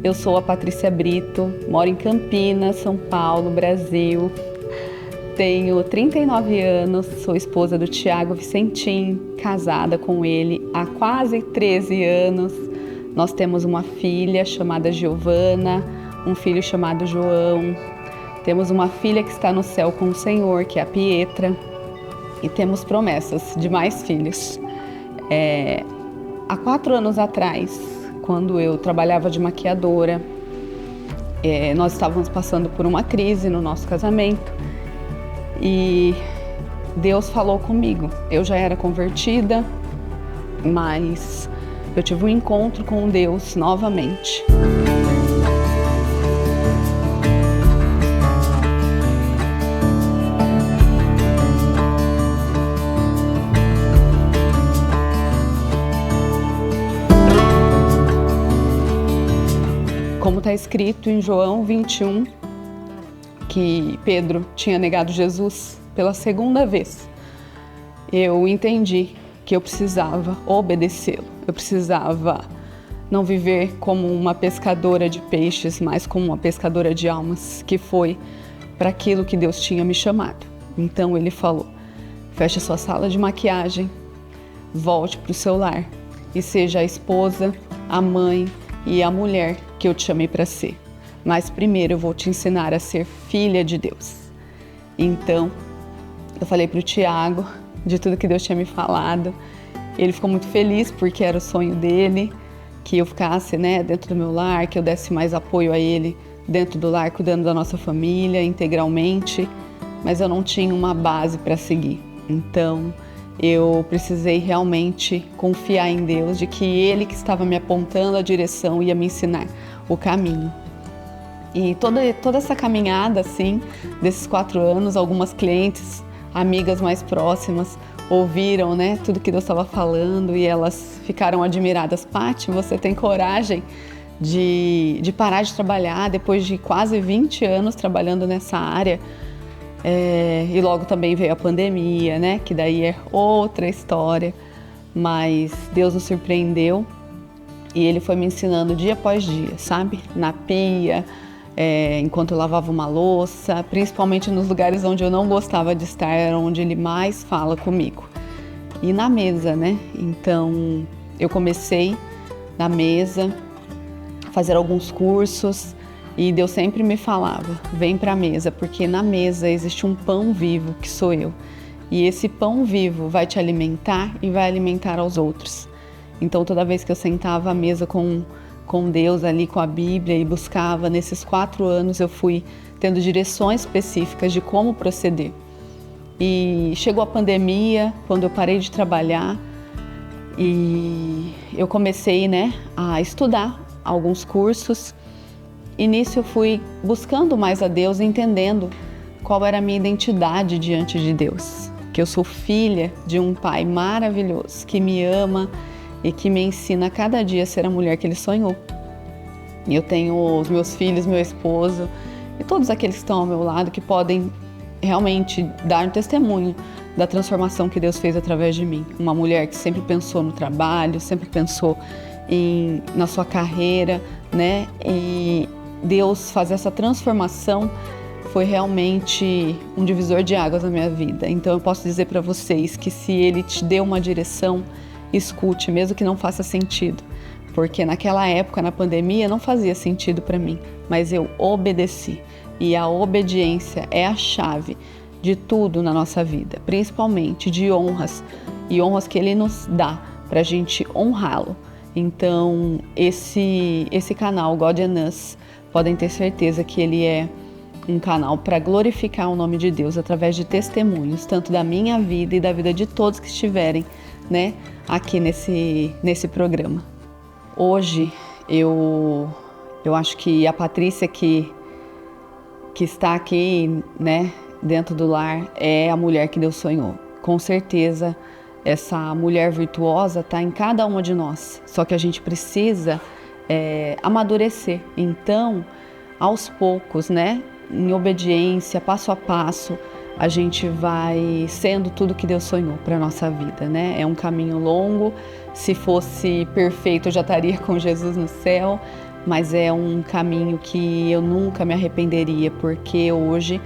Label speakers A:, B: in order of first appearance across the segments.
A: Eu sou a Patrícia Brito, moro em Campinas, São Paulo, Brasil. Tenho 39 anos, sou esposa do Tiago Vicentim, casada com ele há quase 13 anos. Nós temos uma filha chamada Giovana, um filho chamado João. Temos uma filha que está no céu com o Senhor, que é a Pietra. E temos promessas de mais filhos. Há 4 anos atrás, quando eu trabalhava de maquiadora, nós estávamos passando por uma crise no nosso casamento e Deus falou comigo. Eu já era convertida, mas eu tive um encontro com Deus novamente. Como está escrito em João 21, que Pedro tinha negado Jesus pela segunda vez, eu entendi que eu precisava obedecê-lo. Eu precisava não viver como uma pescadora de peixes, mas como uma pescadora de almas, que foi para aquilo que Deus tinha me chamado. Então ele falou: feche sua sala de maquiagem, volte para o seu lar e seja a esposa, a mãe e a mulher que eu te chamei para ser. Mas primeiro eu vou te ensinar a ser filha de Deus. Então, eu falei para o Tiago de tudo que Deus tinha me falado. Ele ficou muito feliz porque era o sonho dele, que eu ficasse, dentro do meu lar, que eu desse mais apoio a ele dentro do lar, cuidando da nossa família integralmente. Mas eu não tinha uma base para seguir. Então, eu precisei realmente confiar em Deus, de que Ele que estava me apontando a direção ia me ensinar o caminho. E toda essa caminhada, assim, desses 4 anos, algumas clientes, amigas mais próximas, ouviram, tudo que Deus estava falando e elas ficaram admiradas. Paty, você tem coragem de parar de trabalhar depois de quase 20 anos trabalhando nessa área? E logo também veio a pandemia, que daí é outra história, mas Deus nos surpreendeu e Ele foi me ensinando dia após dia, sabe? Na pia, enquanto eu lavava uma louça, principalmente nos lugares onde eu não gostava de estar, era onde Ele mais fala comigo. E na mesa, Então, eu comecei na mesa, a fazer alguns cursos, e Deus sempre me falava: vem para a mesa, porque na mesa existe um pão vivo, que sou eu. E esse pão vivo vai te alimentar e vai alimentar aos outros. Então, toda vez que eu sentava à mesa com Deus ali, com a Bíblia, e buscava, nesses 4 anos eu fui tendo direções específicas de como proceder. E chegou a pandemia, quando eu parei de trabalhar, e eu comecei, a estudar alguns cursos. E nisso eu fui buscando mais a Deus, entendendo qual era a minha identidade diante de Deus. Que eu sou filha de um Pai maravilhoso, que me ama e que me ensina a cada dia a ser a mulher que Ele sonhou. E eu tenho os meus filhos, meu esposo e todos aqueles que estão ao meu lado que podem realmente dar um testemunho da transformação que Deus fez através de mim. Uma mulher que sempre pensou no trabalho, sempre pensou na sua carreira, E Deus fazer essa transformação foi realmente um divisor de águas na minha vida. Então eu posso dizer para vocês que se Ele te deu uma direção, escute, mesmo que não faça sentido. Porque naquela época, na pandemia, não fazia sentido para mim, mas eu obedeci. E a obediência é a chave de tudo na nossa vida, principalmente de honras, e honras que Ele nos dá para a gente honrá-lo. Então esse canal God and Us, podem ter certeza que ele é um canal para glorificar o nome de Deus através de testemunhos, tanto da minha vida e da vida de todos que estiverem, aqui nesse programa. Hoje eu acho que a Patrícia que está aqui, dentro do lar, é a mulher que Deus sonhou. Com certeza essa mulher virtuosa está em cada uma de nós, só que a gente precisa amadurecer. Então, aos poucos, em obediência, passo a passo, a gente vai sendo tudo que Deus sonhou para a nossa vida, É um caminho longo. Se fosse perfeito, eu já estaria com Jesus no céu, mas é um caminho que eu nunca me arrependeria, porque hoje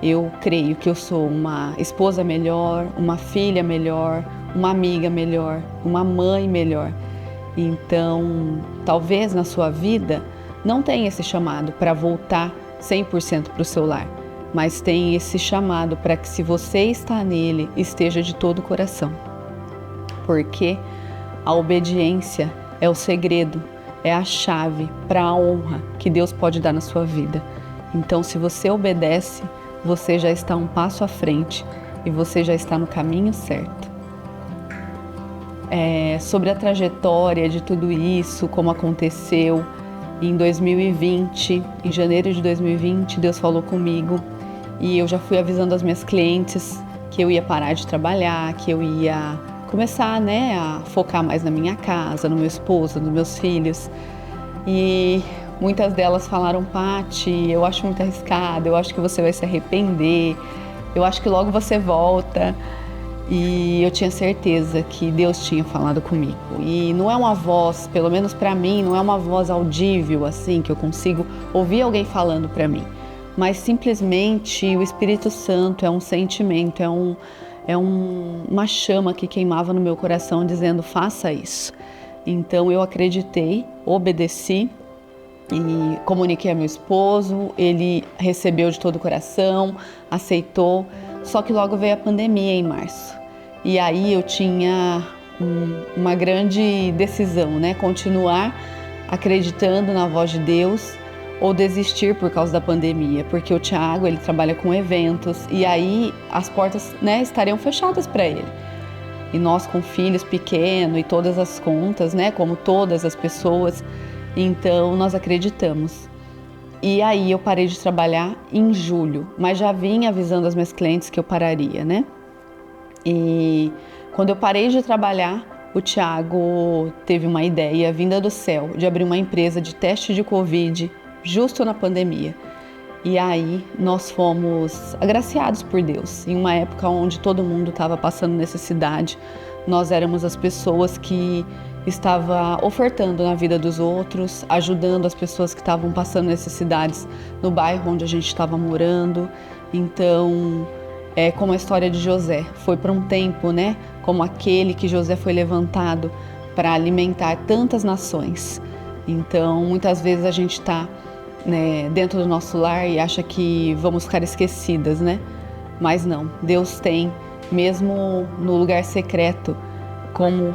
A: eu creio que eu sou uma esposa melhor, uma filha melhor, uma amiga melhor, uma mãe melhor. Então, talvez na sua vida não tenha esse chamado para voltar 100% para o seu lar, mas tem esse chamado para que, se você está nele, esteja de todo o coração. Porque a obediência é o segredo, é a chave para a honra que Deus pode dar na sua vida. Então, se você obedece, você já está um passo à frente e você já está no caminho certo. Sobre a trajetória de tudo isso, como aconteceu em 2020, em janeiro de 2020, Deus falou comigo e eu já fui avisando as minhas clientes que eu ia parar de trabalhar, que eu ia começar, a focar mais na minha casa, no meu esposo, nos meus filhos. E muitas delas falaram: Paty, eu acho muito arriscado, eu acho que você vai se arrepender, eu acho que logo você volta. E eu tinha certeza que Deus tinha falado comigo. E não é uma voz, pelo menos para mim, não é uma voz audível assim, que eu consigo ouvir alguém falando para mim. Mas simplesmente o Espírito Santo, é um sentimento, uma chama que queimava no meu coração dizendo: faça isso. Então eu acreditei, obedeci e comuniquei a meu esposo, ele recebeu de todo o coração, aceitou. Só que logo veio a pandemia em março. E aí eu tinha uma grande decisão, continuar acreditando na voz de Deus ou desistir por causa da pandemia, porque o Thiago, ele trabalha com eventos e aí as portas, estariam fechadas para ele. E nós com filhos pequenos e todas as contas, como todas as pessoas, então nós acreditamos. E aí eu parei de trabalhar em julho, mas já vinha avisando as minhas clientes que eu pararia, E quando eu parei de trabalhar, o Thiago teve uma ideia vinda do céu de abrir uma empresa de teste de Covid justo na pandemia. E aí nós fomos agraciados por Deus. Em uma época onde todo mundo estava passando necessidade, nós éramos as pessoas que estava ofertando na vida dos outros, ajudando as pessoas que estavam passando necessidades no bairro onde a gente estava morando. Então, é como a história de José, foi por um tempo, como aquele que José foi levantado para alimentar tantas nações. Então, muitas vezes a gente está dentro do nosso lar e acha que vamos ficar esquecidas, Mas não, Deus tem, mesmo no lugar secreto, como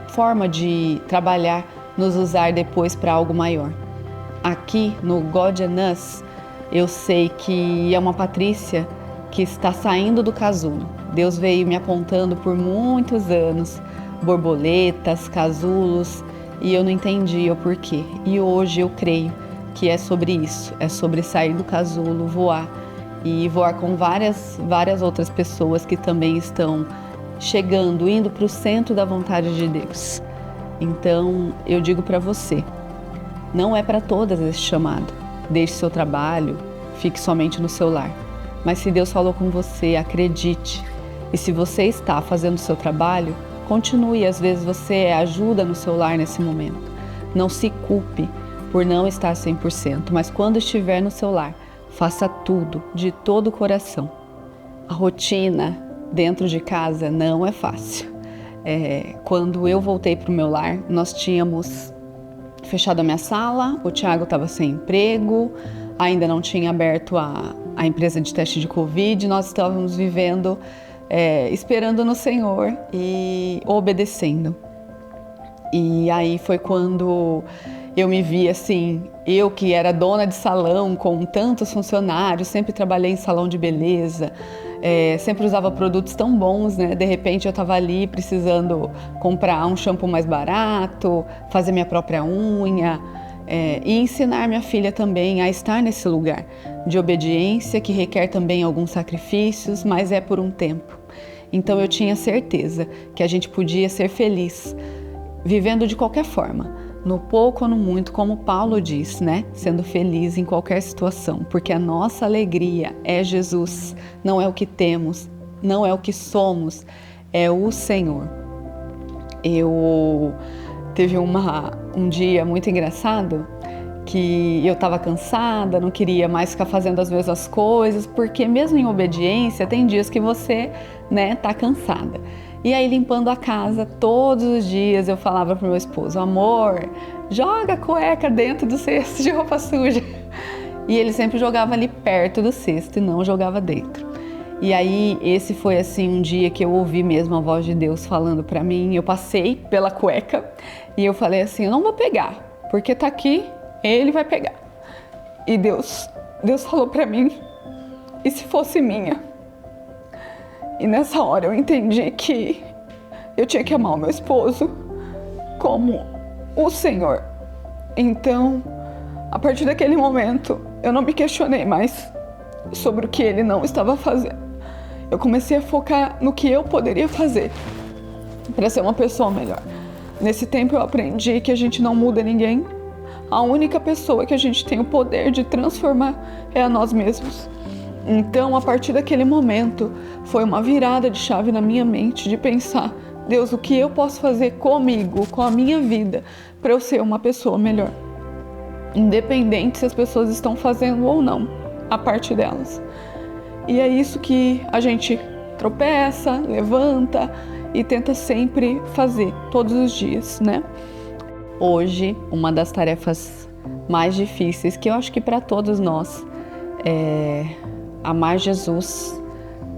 A: forma de trabalhar, nos usar depois para algo maior. Aqui no God and Us, eu sei que é uma Patrícia que está saindo do casulo. Deus veio me apontando por muitos anos, borboletas, casulos, e eu não entendia o porquê. E hoje eu creio que é sobre isso, é sobre sair do casulo, voar, e voar com várias outras pessoas que também estão chegando, indo para o centro da vontade de Deus. Então, eu digo para você, não é para todas esse chamado. Deixe seu trabalho, fique somente no seu lar. Mas se Deus falou com você, acredite. E se você está fazendo o seu trabalho, continue. Às vezes você ajuda no seu lar nesse momento. Não se culpe por não estar 100%, mas quando estiver no seu lar, faça tudo de todo o coração. A rotina dentro de casa não é fácil. Quando eu voltei para o meu lar, nós tínhamos fechado a minha sala, o Thiago estava sem emprego, ainda não tinha aberto a empresa de teste de Covid, nós estávamos vivendo, esperando no Senhor e obedecendo. E aí foi quando eu me vi assim, eu que era dona de salão com tantos funcionários, sempre trabalhei em salão de beleza, sempre usava produtos tão bons, De repente eu estava ali precisando comprar um shampoo mais barato, fazer minha própria unha, e ensinar minha filha também a estar nesse lugar de obediência que requer também alguns sacrifícios, mas é por um tempo. Então eu tinha certeza que a gente podia ser feliz, vivendo de qualquer forma, no pouco ou no muito, como Paulo diz, Sendo feliz em qualquer situação, porque a nossa alegria é Jesus, não é o que temos, não é o que somos, é o Senhor. Eu teve um dia muito engraçado, que eu estava cansada, não queria mais ficar fazendo as mesmas coisas, porque mesmo em obediência tem dias que você, né, tá cansada. E aí limpando a casa todos os dias eu falava pro meu esposo: amor, joga a cueca dentro do cesto de roupa suja. E ele sempre jogava ali perto do cesto e não jogava dentro. E aí esse foi assim um dia que eu ouvi mesmo a voz de Deus falando pra mim. Eu passei pela cueca e eu falei assim: eu não vou pegar, porque tá aqui, ele vai pegar. E Deus falou pra mim: e se fosse minha? E nessa hora eu entendi que eu tinha que amar o meu esposo como o Senhor. Então, a partir daquele momento, eu não me questionei mais sobre o que ele não estava fazendo. Eu comecei a focar no que eu poderia fazer para ser uma pessoa melhor. Nesse tempo eu aprendi que a gente não muda ninguém. A única pessoa que a gente tem o poder de transformar é a nós mesmos. Então, a partir daquele momento, foi uma virada de chave na minha mente de pensar: Deus, o que eu posso fazer comigo, com a minha vida, para eu ser uma pessoa melhor? Independente se as pessoas estão fazendo ou não a parte delas. E é isso que a gente tropeça, levanta e tenta sempre fazer, todos os dias, né? Hoje, uma das tarefas mais difíceis, que eu acho que para todos nós, é amar Jesus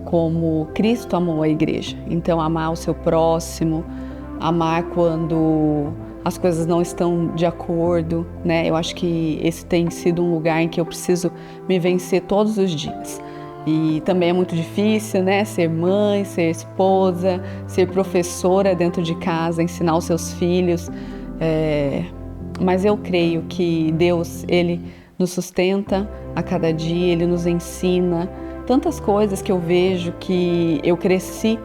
A: como Cristo amou a igreja. Então, amar o seu próximo, amar quando as coisas não estão de acordo, né? Eu acho que esse tem sido um lugar em que eu preciso me vencer todos os dias. E também é muito difícil, né? Ser mãe, ser esposa, ser professora dentro de casa, ensinar os seus filhos. Mas eu creio que Deus, Ele nos sustenta a cada dia, Ele nos ensina tantas coisas que eu vejo que eu cresci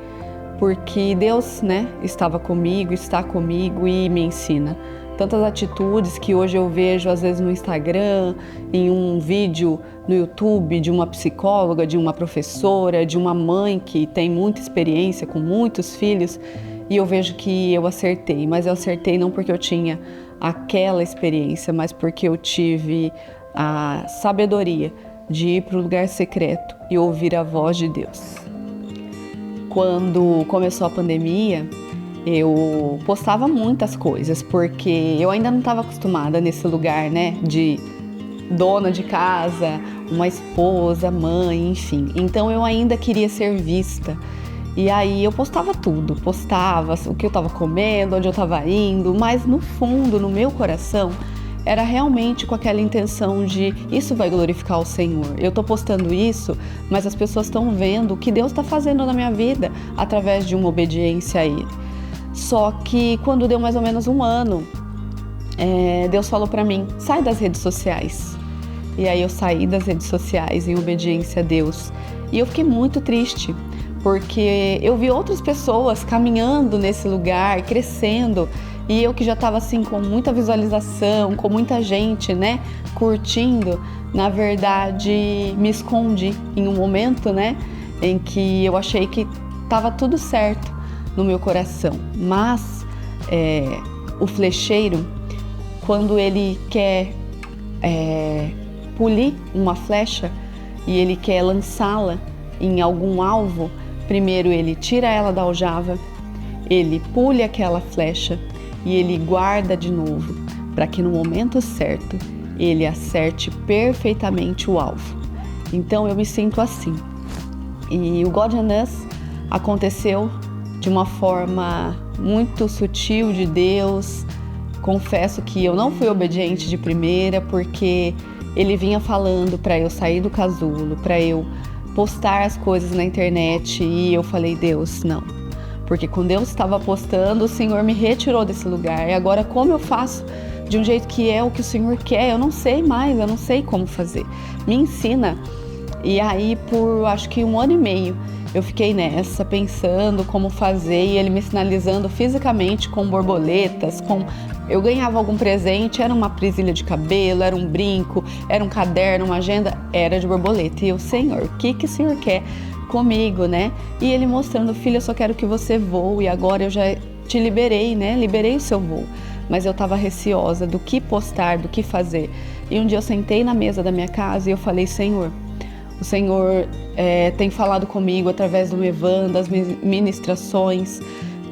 A: porque Deus, né, estava comigo, está comigo e me ensina. Tantas atitudes que hoje eu vejo às vezes no Instagram, em um vídeo no YouTube de uma psicóloga, de uma professora, de uma mãe que tem muita experiência com muitos filhos, e eu vejo que eu acertei, mas eu acertei não porque eu tinha aquela experiência, mas porque eu tive a sabedoria de ir para o lugar secreto e ouvir a voz de Deus. Quando começou a pandemia, eu postava muitas coisas, porque eu ainda não estava acostumada nesse lugar, né, de dona de casa, uma esposa, mãe, enfim. Então eu ainda queria ser vista. E aí eu postava tudo, postava o que eu estava comendo, onde eu estava indo, mas no fundo, no meu coração, era realmente com aquela intenção de isso vai glorificar o Senhor. Eu estou postando isso, mas as pessoas estão vendo o que Deus está fazendo na minha vida através de uma obediência a Ele. Só que quando deu mais ou menos um ano, Deus falou para mim: sai das redes sociais. E aí eu saí das redes sociais em obediência a Deus. E eu fiquei muito triste, porque eu vi outras pessoas caminhando nesse lugar, crescendo, e eu que já estava assim com muita visualização, com muita gente, né, curtindo, na verdade me escondi em um momento, né, em que eu achei que estava tudo certo no meu coração. Mas o flecheiro, quando ele quer polir uma flecha e ele quer lançá-la em algum alvo, primeiro ele tira ela da aljava, ele pule aquela flecha e ele guarda de novo, para que no momento certo ele acerte perfeitamente o alvo. Então eu me sinto assim. E o God and Us aconteceu de uma forma muito sutil de Deus. Confesso que eu não fui obediente de primeira, porque ele vinha falando para eu sair do casulo, para eu postar as coisas na internet, e eu falei: Deus, não. Porque quando eu estava postando, o Senhor me retirou desse lugar. E agora como eu faço de um jeito que é o que o Senhor quer? Eu não sei mais, eu não sei como fazer. Me ensina. E aí por acho que 1 ano e meio eu fiquei nessa, pensando como fazer, e ele me sinalizando fisicamente com borboletas, eu ganhava algum presente, era uma presilha de cabelo, era um brinco, era um caderno, uma agenda, era de borboleta. E eu: Senhor, o que o Senhor quer comigo, né? E ele mostrando: filha, eu só quero que você voe, agora eu já te liberei, né? Liberei o seu voo. Mas eu estava receosa do que postar, do que fazer. E um dia eu sentei na mesa da minha casa e eu falei: Senhor, o Senhor tem falado comigo através do Evan, das ministrações,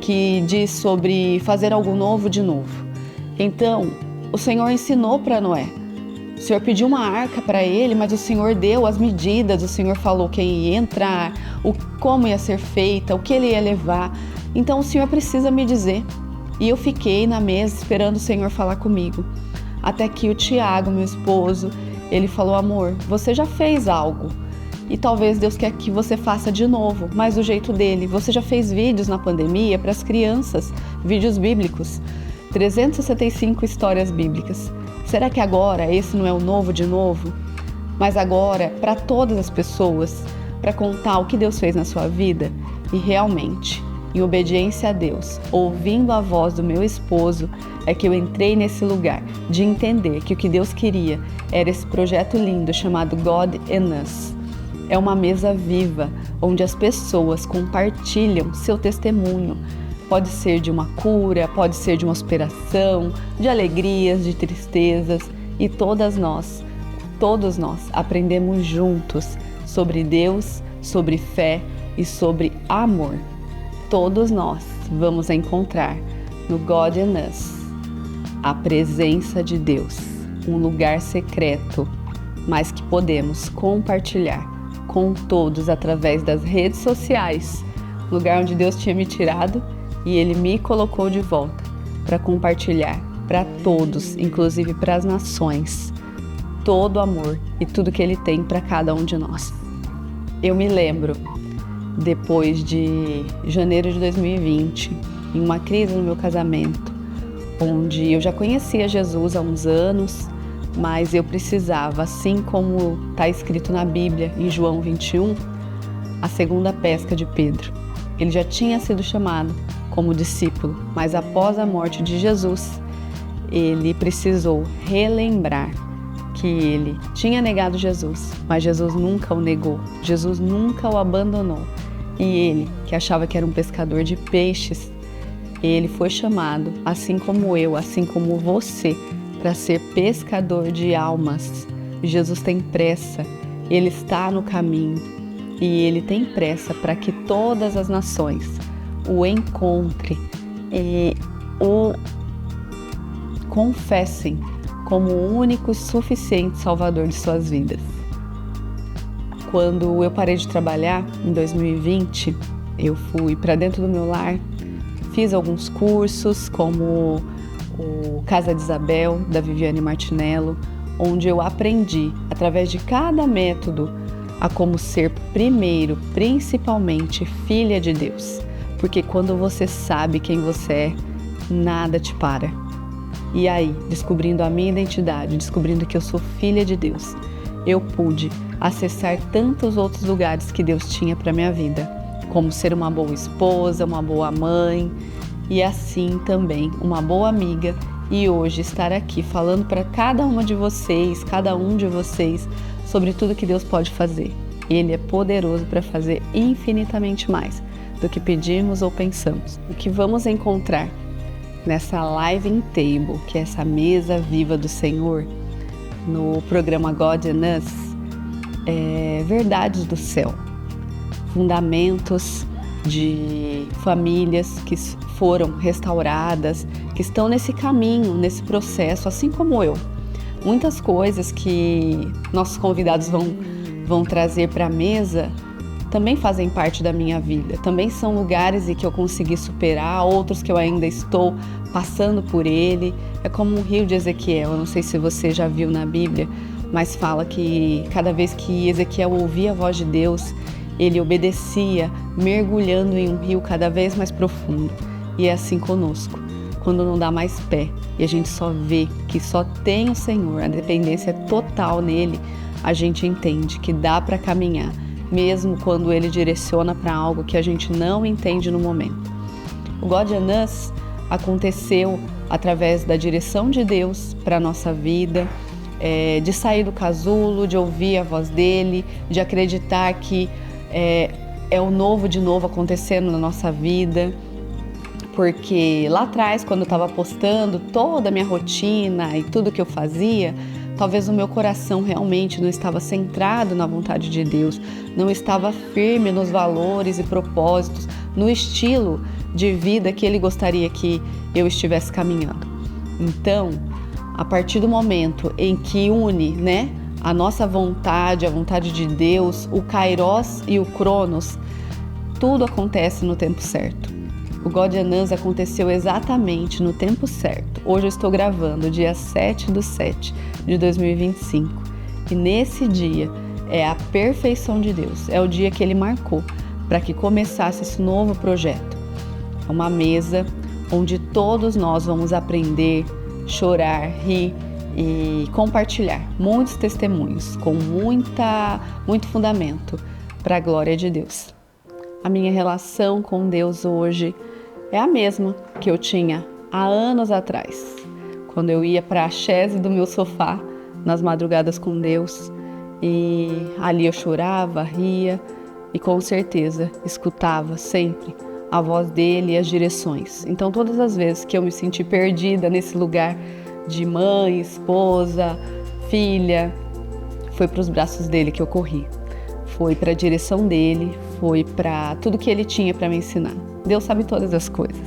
A: que diz sobre fazer algo novo de novo. Então, o Senhor ensinou para Noé. O Senhor pediu uma arca para ele, mas o Senhor deu as medidas, o Senhor falou quem ia entrar, como ia ser feita, o que ele ia levar. Então o Senhor precisa me dizer. E eu fiquei na mesa esperando o Senhor falar comigo. Até que o Tiago, meu esposo, ele falou: amor, você já fez algo. E talvez Deus quer que você faça de novo, mas do jeito dele. Você já fez vídeos na pandemia para as crianças, vídeos bíblicos. 365 histórias bíblicas. Será que agora esse não é o novo de novo? Mas agora, para todas as pessoas, para contar o que Deus fez na sua vida. E realmente, em obediência a Deus, ouvindo a voz do meu esposo, é que eu entrei nesse lugar de entender que o que Deus queria era esse projeto lindo chamado God and Us. É uma mesa viva, onde as pessoas compartilham seu testemunho. Pode ser de uma cura, pode ser de uma superação, de alegrias, de tristezas. E todos nós aprendemos juntos sobre Deus, sobre fé e sobre amor. Todos nós vamos encontrar no God and Us a presença de Deus, um lugar secreto, mas que podemos compartilhar com todos através das redes sociais, lugar onde Deus tinha me tirado e Ele me colocou de volta para compartilhar para todos, inclusive para as nações, todo o amor e tudo que Ele tem para cada um de nós. Eu me lembro, depois de janeiro de 2020, em uma crise no meu casamento, onde eu já conhecia Jesus há uns anos, mas eu precisava, assim como está escrito na Bíblia, em João 21, a segunda pesca de Pedro. Ele já tinha sido chamado como discípulo, mas após a morte de Jesus, ele precisou relembrar que ele tinha negado Jesus, mas Jesus nunca o negou, Jesus nunca o abandonou. E ele, que achava que era um pescador de peixes, ele foi chamado, assim como eu, assim como você, para ser pescador de almas. Jesus tem pressa, Ele está no caminho e Ele tem pressa para que todas as nações o encontrem e o confessem como o único e suficiente Salvador de suas vidas. Quando eu parei de trabalhar, em 2020, eu fui para dentro do meu lar, fiz alguns cursos, como o Casa de Isabel, da Viviane Martinello, onde eu aprendi, através de cada método, a como ser primeiro, principalmente, filha de Deus. Porque quando você sabe quem você é, nada te para. E aí, descobrindo a minha identidade, descobrindo que eu sou filha de Deus, eu pude acessar tantos outros lugares que Deus tinha para minha vida, como ser uma boa esposa, uma boa mãe e assim também uma boa amiga. E hoje estar aqui falando para cada uma de vocês, cada um de vocês, sobre tudo que Deus pode fazer. Ele é poderoso para fazer infinitamente mais do que pedimos ou pensamos. O que vamos encontrar nessa Living Table, que é essa mesa viva do Senhor, no programa God and Us, é verdades do céu, fundamentos de famílias que foram restauradas, que estão nesse caminho, nesse processo, assim como eu. Muitas coisas que nossos convidados vão trazer para a mesa também fazem parte da minha vida, também são lugares em que eu consegui superar, outros que eu ainda estou passando por ele. É como o rio de Ezequiel, eu não sei se você já viu na Bíblia, mas fala que cada vez que Ezequiel ouvia a voz de Deus, ele obedecia, mergulhando em um rio cada vez mais profundo. E é assim conosco, quando não dá mais pé e a gente só vê que só tem o Senhor, a dependência é total nele, a gente entende que dá para caminhar, mesmo quando Ele direciona para algo que a gente não entende no momento. O God and Us aconteceu através da direção de Deus para a nossa vida, de sair do casulo, de ouvir a voz dEle, de acreditar que é o novo de novo acontecendo na nossa vida. Porque lá atrás, quando eu estava postando toda a minha rotina e tudo que eu fazia, Talvez o meu coração realmente não estava centrado na vontade de Deus, não estava firme nos valores e propósitos, no estilo de vida que Ele gostaria que eu estivesse caminhando. Então, a partir do momento em que une, a nossa vontade, a vontade de Deus, o Kairos e o Cronos, tudo acontece no tempo certo. O God Anans aconteceu exatamente no tempo certo. Hoje eu estou gravando, dia 7/7 de 2025. E nesse dia é a perfeição de Deus. É o dia que Ele marcou para que começasse esse novo projeto. É uma mesa onde todos nós vamos aprender, chorar, rir e compartilhar muitos testemunhos com muito fundamento para a glória de Deus. A minha relação com Deus hoje é a mesma que eu tinha há anos atrás, quando eu ia para a chaise do meu sofá nas madrugadas com Deus, e ali eu chorava, ria e com certeza escutava sempre a voz dele e as direções. Então todas as vezes que eu me senti perdida nesse lugar de mãe, esposa, filha, foi para os braços dele que eu corri. Foi para a direção dele, foi para tudo que ele tinha para me ensinar. Deus sabe todas as coisas.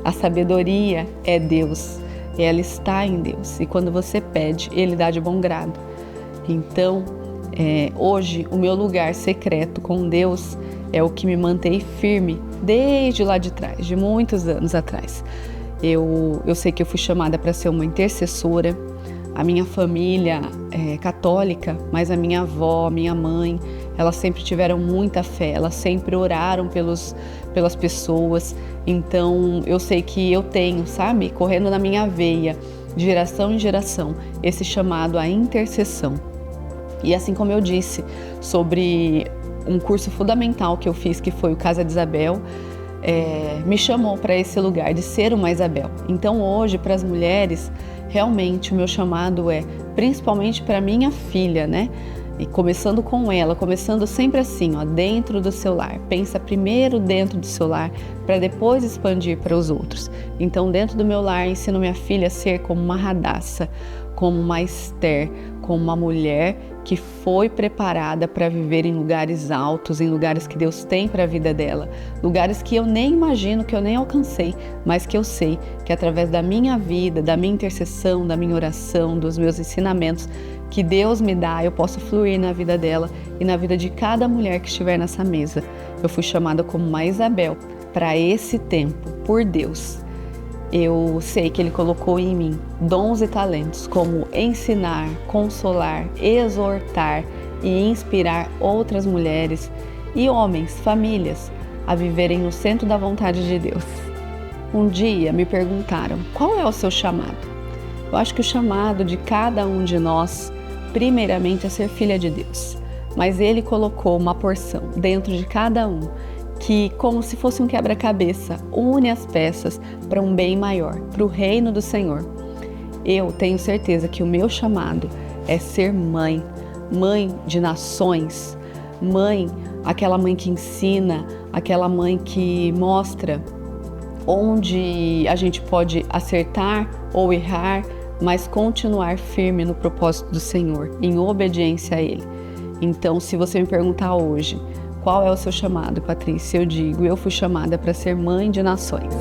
A: A sabedoria é Deus, ela está em Deus. E quando você pede, Ele dá de bom grado. Então, hoje, o meu lugar secreto com Deus é o que me mantém firme desde lá de trás, de muitos anos atrás. Eu sei que eu fui chamada para ser uma intercessora. A minha família é católica, mas a minha avó, a minha mãe, elas sempre tiveram muita fé, elas sempre oraram pelas pessoas. Então eu sei que eu tenho, correndo na minha veia, de geração em geração, esse chamado à intercessão. E assim como eu disse sobre um curso fundamental que eu fiz, que foi o Casa de Isabel, me chamou para esse lugar de ser uma Isabel. Então hoje, para as mulheres, realmente o meu chamado é principalmente para minha filha, E começando com ela, começando sempre assim, dentro do seu lar. Pensa primeiro dentro do seu lar, para depois expandir para os outros. Então, dentro do meu lar, ensino minha filha a ser como uma Radassa, como uma Esther, como uma mulher que foi preparada para viver em lugares altos, em lugares que Deus tem para a vida dela, lugares que eu nem imagino, que eu nem alcancei, mas que eu sei que através da minha vida, da minha intercessão, da minha oração, dos meus ensinamentos que Deus me dá, eu posso fluir na vida dela e na vida de cada mulher que estiver nessa mesa. Eu fui chamada como uma Isabel para esse tempo, por Deus. Eu sei que Ele colocou em mim dons e talentos como ensinar, consolar, exortar e inspirar outras mulheres e homens, famílias, a viverem no centro da vontade de Deus. Um dia me perguntaram, qual é o seu chamado? Eu acho que o chamado de cada um de nós, primeiramente, é ser filha de Deus. Mas Ele colocou uma porção dentro de cada um, que, como se fosse um quebra-cabeça, une as peças para um bem maior, para o reino do Senhor. Eu tenho certeza que o meu chamado é ser mãe, mãe de nações, mãe, aquela mãe que ensina, aquela mãe que mostra onde a gente pode acertar ou errar, mas continuar firme no propósito do Senhor, em obediência a Ele. Então, se você me perguntar hoje, qual é o seu chamado, Patrícia? Eu digo, eu fui chamada para ser mãe de nações.